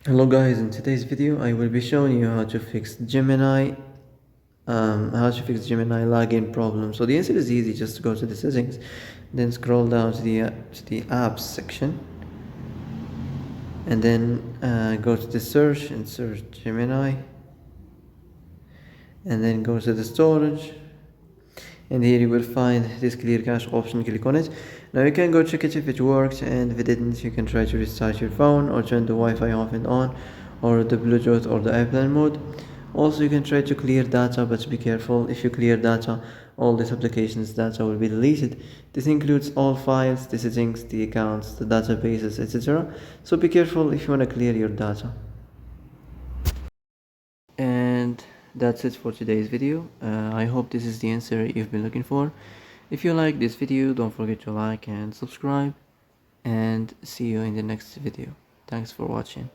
Hello guys, in today's video I will be showing you how to fix Gemini login problem. So the answer is easy. Just go to the settings, then scroll down to the apps section, and then go to the search and search Gemini, and then go to the storage, and here you will find this clear cache option. Click on it. Now you can go check it if it works, and if it didn't, you can try to restart your phone or turn the Wi-Fi off and on, or the Bluetooth or the airplane mode. Also, you can try to clear data, but be careful. If you clear data, all this application's data will be deleted. This includes all files, the settings, the accounts, the databases, etc. So be careful if you want to clear your data. And that's it for today's video. I hope this is the answer you've been looking for. If you like this video, don't forget to like and subscribe, and see you in the next video. Thanks for watching.